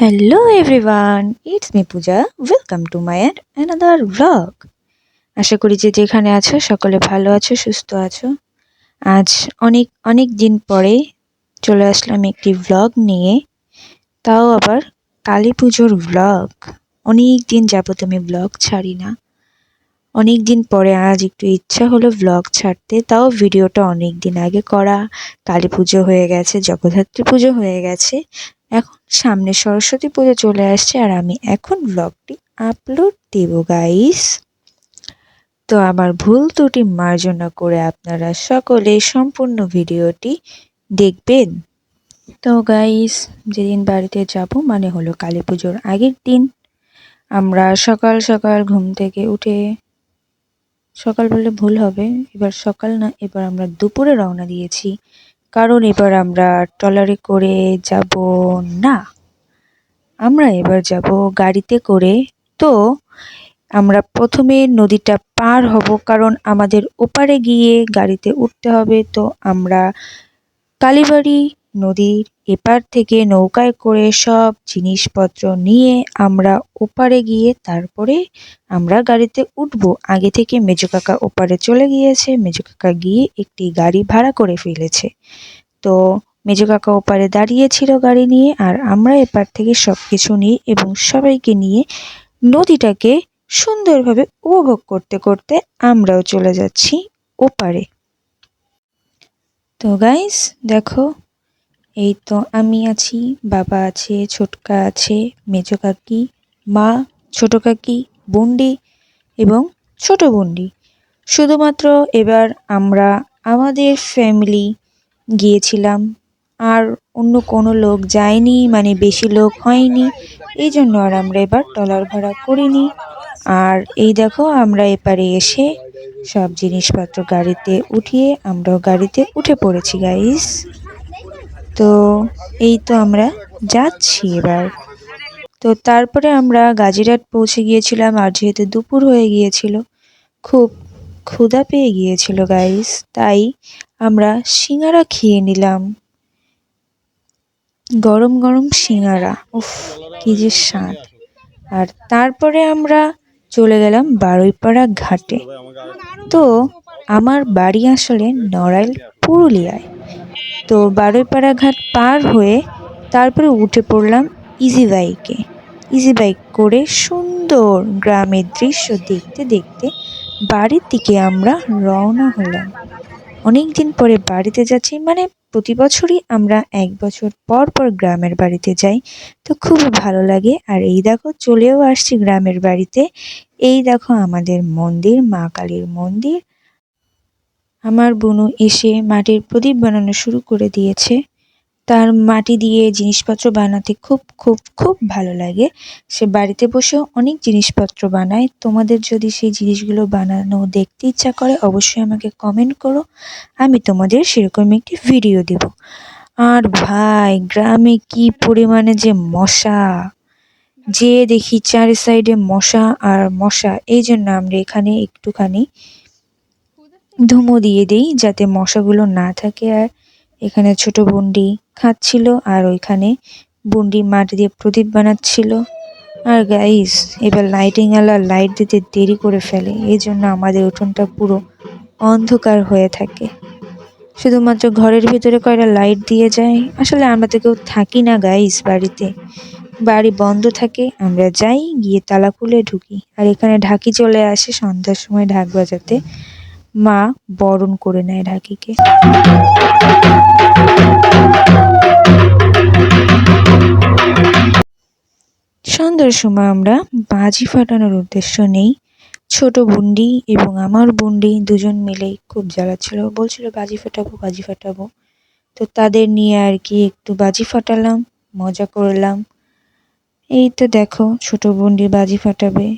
Hello everyone, it's me Pooja. Welcome to my another vlog. আশা করি যে যেখানে আছো সকলে ভালো আছো, সুস্থ আছো। আজ অনেক অনেক দিন পরে চলে আসলাম একটি ভ্লগ নিয়ে, তাও আবার কালী পুজোর ভ্লগ। অনেক দিন যাবত আমি ভ্লগ ছাড়ি না। অনেক দিন পরে আজ একটু ইচ্ছা হলো ভ্লগ ছাড়তে, তাও ভিডিওটা অনেক দিন আগে করা। কালী পুজো হয়ে গেছে, জগদ্ধাত্রী পুজো হয়ে গেছে, এখন সামনে সরস্বতী পুজো চলে আসছে আর আমি এখন ভ্লগটি আপলোড দেব গাইস। তো আমার ভুল ত্রুটি মার্জনা করে আপনারা সকলে সম্পূর্ণ ভিডিওটি দেখবেন। তো গাইস, যেদিন বাড়িতে যাব মানে হলো কালী পুজোর আগের দিন, আমরা সকাল সকাল ঘুম থেকে উঠে, সকাল বললে ভুল হবে, এবার সকাল না, এবার আমরা দুপুরে রওনা দিয়েছি। কারণ এবার আমরা ট্রলারে করে যাব না, আমরা এবার যাব গাড়িতে করে। তো আমরা প্রথমে নদীটা পার হব, কারণ আমাদের ওপারে গিয়ে গাড়িতে উঠতে হবে। তো আমরা কালীবাড়ি নদীর এপার থেকে নৌকায় করে সব জিনিসপত্র নিয়ে আমরা ওপারে গিয়ে তারপরে আমরা গাড়িতে উঠব। আগে থেকে মেজো কাকা ওপারে চলে গিয়েছে, মেজো কাকা গিয়ে একটি গাড়ি ভাড়া করে ফেলেছে। তো মেজো কাকা ওপারে দাঁড়িয়েছিল গাড়ি নিয়ে, আর আমরা এপার থেকে সবকিছু নিয়ে এবং সবাইকে নিয়ে নদীটাকে সুন্দরভাবে উপভোগ করতে করতে আমরাও চলে যাচ্ছি ওপারে। তো গাইস দেখো, এই তো আমি আছি, বাবা আছে, ছোটকা আছে, মেজো কাকি, মা, ছোট কাকি, বন্ডি এবং ছোট বন্ডি। শুধুমাত্র এবার আমরা আমাদের ফ্যামিলি গিয়েছিলাম, আর অন্য কোনো লোক যায়নি, মানে বেশি লোক হয়নি, এই জন্য আর আমরা এবার ট্রলার ভাড়া করিনি। আর এই দেখো, আমরা এপারে এসে সব জিনিসপত্র গাড়িতে উঠিয়ে আমরাও গাড়িতে উঠে পড়েছি গাইস। তো এই তো আমরা যাচ্ছি এবার। তো তারপরে আমরা গাজিরহাট পৌঁছে গিয়েছিলাম, আর যেহেতু দুপুর হয়ে গিয়েছিল, খুব ক্ষুধা পেয়ে গিয়েছিল গাইস, তাই আমরা সিঙ্গারা খেয়ে নিলাম। গরম গরম সিঙ্গারা, উফ কি যে স্বাদ। আর তারপরে আমরা চলে গেলাম বারুইপাড়া ঘাটে। তো আমার বাড়ি আসলে নড়াইল, পুরুলিয়ায়। তো বারুইপাড়া ঘাট পার হয়ে তারপরে উঠে পড়লাম ইজি বাইকে। ইজি বাইক করে সুন্দর গ্রামের দৃশ্য দেখতে দেখতে বাড়ির দিকে আমরা রওনা হলাম। অনেক দিন পরে বাড়িতে যাচ্ছি, মানে প্রতি বছরই আমরা 1 বছর পর পর গ্রামের বাড়িতে যাই, তো খুবই ভালো লাগে। আর এই দেখো চলেও আসছি গ্রামের বাড়িতে। এই দেখো আমাদের মন্দির, মা কালীর মন্দির। আমার বোনু এসে মাটির প্রদীপ বানানো শুরু করে দিয়েছে। তার মাটি দিয়ে জিনিসপত্র বানাতে খুব খুব খুব ভালো লাগে। সে বাড়িতে বসেও অনেক জিনিসপত্র বানায়। তোমাদের যদি সেই জিনিসগুলো বানানো দেখতে ইচ্ছা করে, অবশ্যই আমাকে কমেন্ট করো, আমি তোমাদের সেরকম একটি ভিডিও দেব। আর ভাই, গ্রামে কি পরিমাণে যে মশা, যে দেখি চারি সাইডে মশা আর মশা, এই জন্য আমরা এখানে একটুখানি ধুমো দিয়ে দেই যাতে মশাগুলো না থাকে। আর এখানে ছোট বন্ডি খাচ্ছিল, আর ওইখানে বন্ডি মাটি দিয়ে প্রদীপ বানাচ্ছিল। আর গাইস, এবার লাইটিংওয়ালা লাইট দিতে দেরি করে ফেলে, এই জন্য আমাদের উঠোনটা পুরো অন্ধকার হয়ে থাকে। শুধুমাত্র ঘরের ভিতরে কয়টা লাইট দিয়ে যায়। আসলে আমরা তো কেউ থাকি না গাইস বাড়িতে, বাড়ি বন্ধ থাকে, আমরা যাই গিয়ে তালা খুলে ঢুকি। আর এখানে ঢাকি চলে আসে সন্ধ্যার সময় ঢাক বাজাতে, মা বরণ করে নেয় ঢাকিকে। সন্ধ্যার সময় আমরা বাজি ফাটানোর উদ্দেশ্য নেই। ছোট বুন্ডি এবং আমার বুন্ডি দুজন মিলেই খুব জ্বালাচ্ছিল, বলছিল বাজি ফাটাবো বাজি ফাটাবো। তো তাদের নিয়ে আর কি একটু বাজি ফাটালাম, মজা করলাম। এই তো দেখো ছোট বুন্ডি বাজি ফাটাবে।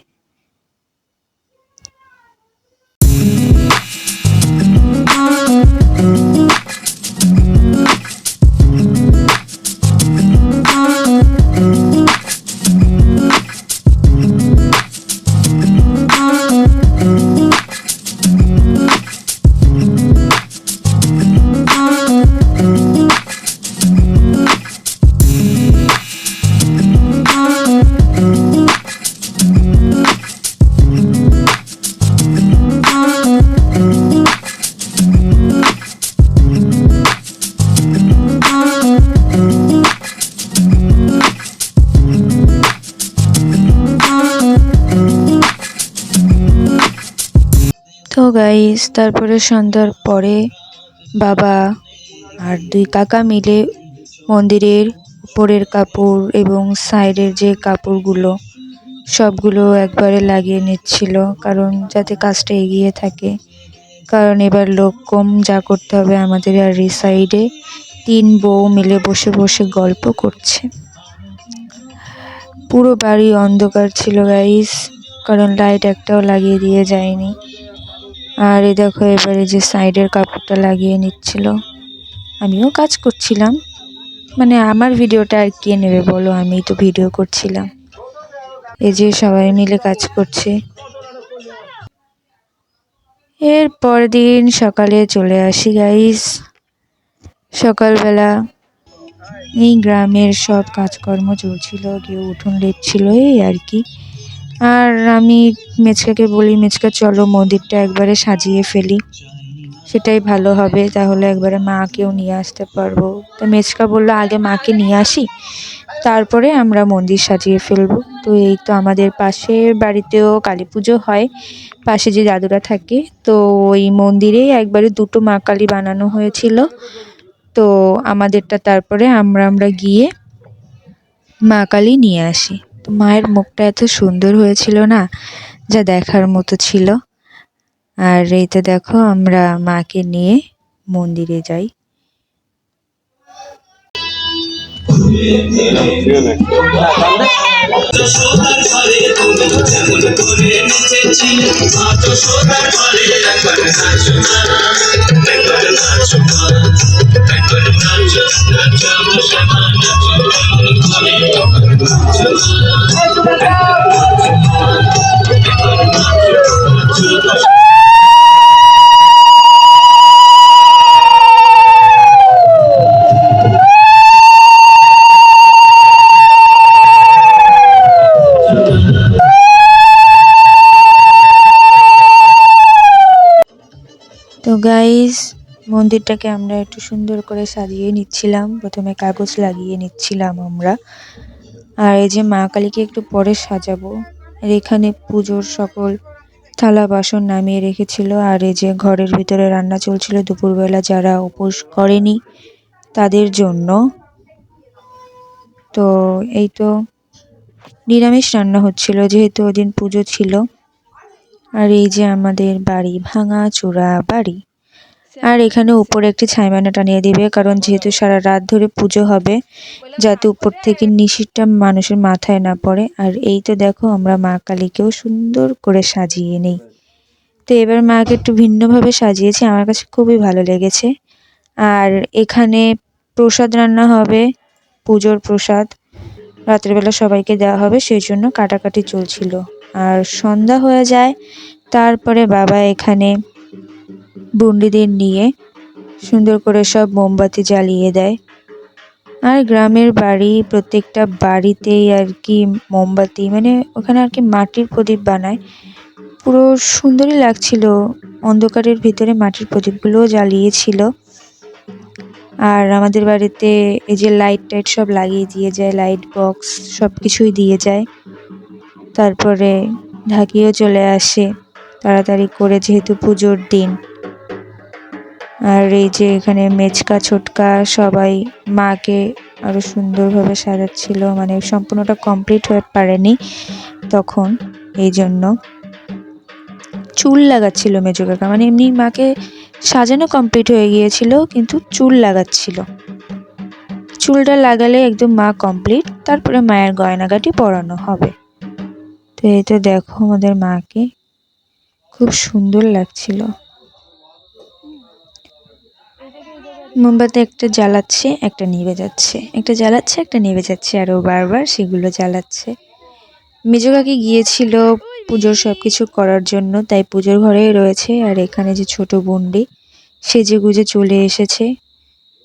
গাইস তারপরে সন্ধ্যার পরে বাবা আর দুই কাকা মিলে মন্দিরের উপরের কাপড় এবং সাইডের যে কাপড়গুলো সবগুলো একবারে লাগিয়ে নিচ্ছিল, কারণ যাতে কাজটা এগিয়ে থাকে। কারণ এবার লোক কম, যা করতে হবে আমাদের। আর এই সাইডে 3 বউ মিলে বসে বসে গল্প করছে। পুরো বাড়ি অন্ধকার ছিল গাইস, কারণ লাইট একটাও লাগিয়ে দিয়ে যায়নি। আর এই দেখো এবারে যে সাইডের কাপড়টা লাগিয়ে নিচ্ছিল, আমিও কাজ করছিলাম। মানে আমার ভিডিওটা আর কে নেবে বলো, আমি তো ভিডিও করছিলাম। এই যে সবাই মিলে কাজ করছে। এর পরদিন সকালে চলে আসি গাইস। সকালবেলা এই গ্রামের সব কাজকর্ম চলছিল, কেউ উঠোন লেপছিল, এই আর কি। আর আমি মেচকাকে বলি, মেচকা চলো মন্দিরটা একবারে সাজিয়ে ফেলি, সেটাই ভালো হবে, তাহলে একবারে মাকেও নিয়ে আসতে পারবো। তো মেচকা বললো আগে মাকে নিয়ে আসি, তারপরে আমরা মন্দির সাজিয়ে ফেলবো। তো এই তো আমাদের পাশের বাড়িতেও কালী পুজো হয়, পাশে যে দাদুরা থাকে, তো ওই মন্দিরেই একবারে 2টো মা কালী বানানো হয়েছিল। তো আমাদেরটা তারপরে আমরা গিয়ে মা কালী নিয়ে আসি। তো মায়ের মুখটা এত সুন্দর হয়েছিল না, যা দেখার মতো ছিল। আর এই তো দেখো আমরা মাকে নিয়ে মন্দিরে যাই। তো গাইস মন্দিরটাকে আমরা একটু সুন্দর করে সাজিয়ে নিচ্ছিলাম, প্রথমে কাগজ লাগিয়ে নিচ্ছিলাম আমরা। আর এই যে মা কালীকে একটু পরে সাজাবো। আর এখানে পুজোর সকল থালা বাসন নামিয়ে রেখেছিল। আর এই যে ঘরের ভিতরে রান্না চলছিল দুপুরবেলা, যারা উপোস করেনি তাদের জন্য। তো এই তো নিরামিষ রান্না হচ্ছিল, যেহেতু ওদিন পুজো ছিল। আর এই যে আমাদের বাড়ি, ভাঙা চূড়া বাড়ি। আর এখানে উপরে একটি ছাইমানা টানিয়ে দিবে, কারণ যেহেতু সারা রাত ধরে পুজো হবে, যাতে উপর থেকে নিশিরটা মানুষের মাথায় না পড়ে। আর এই তো দেখো আমরা মা কালীকেও সুন্দর করে সাজিয়ে নেই। তো এবার মাকে একটু ভিন্নভাবে সাজিয়েছি, আমার কাছে খুবই ভালো লেগেছে। আর এখানে প্রসাদ রান্না হবে, পুজোর প্রসাদ রাতের বেলা সবাইকে দেওয়া হবে, সেই জন্য কাটাকাটি চলছিল। আর সন্ধ্যা হয়ে যায়, তারপরে বাবা এখানে বন্দিদের নিয়ে সুন্দর করে সব মোমবাতি জ্বালিয়ে দেয়। আর গ্রামের বাড়ি, প্রত্যেকটা বাড়িতেই আর কি মোমবাতি, মানে ওখানে আর কি মাটির প্রদীপ বানায়। পুরো সুন্দরই লাগছিল, অন্ধকারের ভিতরে মাটির প্রদীপগুলোও জ্বালিয়েছিল। আর আমাদের বাড়িতে এই যে লাইট টাইট সব লাগিয়ে দিয়ে যায়, লাইট বক্স সব কিছুই দিয়ে যায়। তারপরে ঢাকিও চলে আসে তাড়াতাড়ি করে, যেহেতু পুজোর দিন। আর এই যে এখানে মেচকা ছোটকা সবাই মাকে আরো সুন্দরভাবে সাজাচ্ছিল, মানে সম্পূর্ণটা কমপ্লিট হয়ে পারেনি তখন, এই জন্য চুল লাগাচ্ছিল মেজো কাকা। মানে এমনি মাকে সাজানো কমপ্লিট হয়ে গিয়েছিল, কিন্তু চুল লাগাচ্ছিল। চুলটা লাগালে একদম মা কমপ্লিট, তারপরে মায়ের গয়নাগাটি পরানো হবে। তো এই তো দেখো আমাদের মাকে খুব সুন্দর লাগছিল। মোমবাতি একটা জ্বালাচ্ছে, একটা নিভে যাচ্ছে, একটা জ্বালাচ্ছে, একটা নিভে যাচ্ছে, আর ও বারবার সেগুলো জ্বালাচ্ছে। মেজো কাকি গিয়েছিল পুজোর সবকিছু করার জন্য, তাই পুজোর ঘরেই রয়েছে। আর এখানে যে ছোট বোনটি সেজে গুজে চলে এসেছে।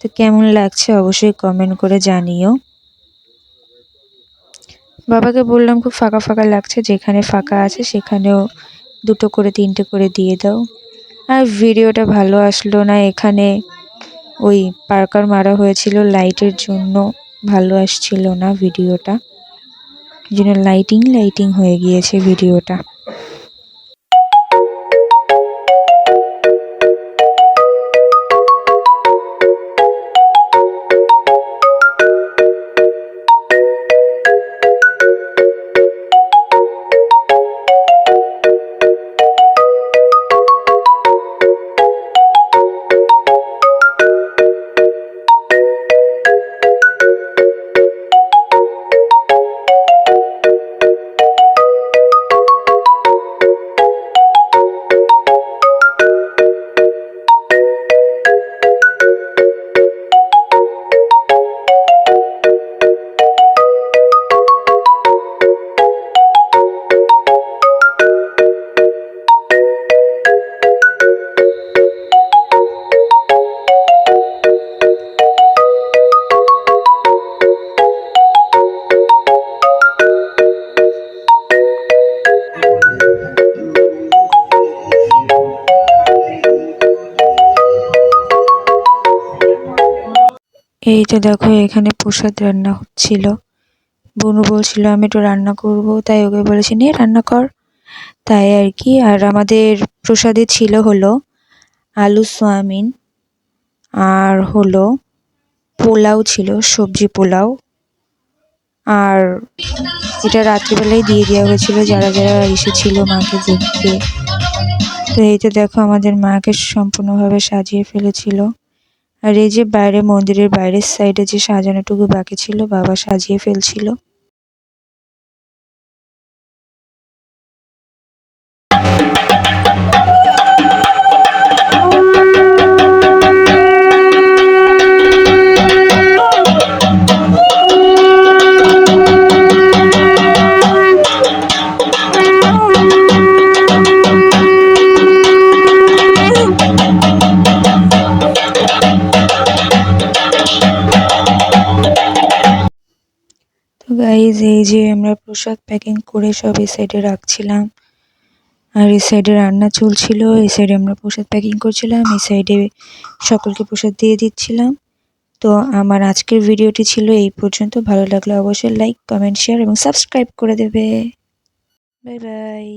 তো কেমন লাগছে অবশ্যই কমেন্ট করে জানিও। বাবাকে বললাম খুব ফাঁকা ফাঁকা লাগছে, যেখানে ফাঁকা আছে সেখানেও 2টো করে 3টে করে দিয়ে দাও। আর ভিডিওটা ভালো আসলো না, এখানে ওই পার্কার মারা হয়েছিল লাইটের জন্য, ভালো আসছিল না ভিডিওটা, এই জন্য লাইটিং হয়ে গিয়েছে ভিডিওটা। এই তো দেখো এখানে প্রসাদ রান্না হচ্ছিল। বনু বলছিল আমি একটু রান্না করব, তাই ওকে বলেছি নে রান্না কর, তাই আর কি। আর আমাদের প্রসাদে ছিল হলো আলু সয়াবিন, আর হলো পোলাও ছিল, সবজি পোলাও। আর এটা রাত্রিবেলায় দিয়ে দেওয়া হয়েছিল যারা যারা এসেছিল মাকে দেখতে। তো এই তো দেখো আমাদের মাকে সম্পূর্ণভাবে সাজিয়ে ফেলেছিল। আর এই যে বাইরে মন্দিরের বাইরের সাইডে যে সাজানোটুকু বাকি ছিল বাবা সাজিয়ে ফেলছিল। তো গাইজ এই যে আমরা প্রসাদ প্যাকিং করে সব এই সাইডে রাখছিলাম, আর এই সাইডে রান্না চলছিল, এই সাইডে আমরা প্রসাদ প্যাকিং করছিলাম, এই সাইডে সকলকে প্রসাদ দিয়ে দিচ্ছিলাম। তো আমার আজকের ভিডিওটি ছিল এই পর্যন্ত। ভালো লাগলে অবশ্যই লাইক, কমেন্ট, শেয়ার এবং সাবস্ক্রাইব করে দেবে। Bye bye.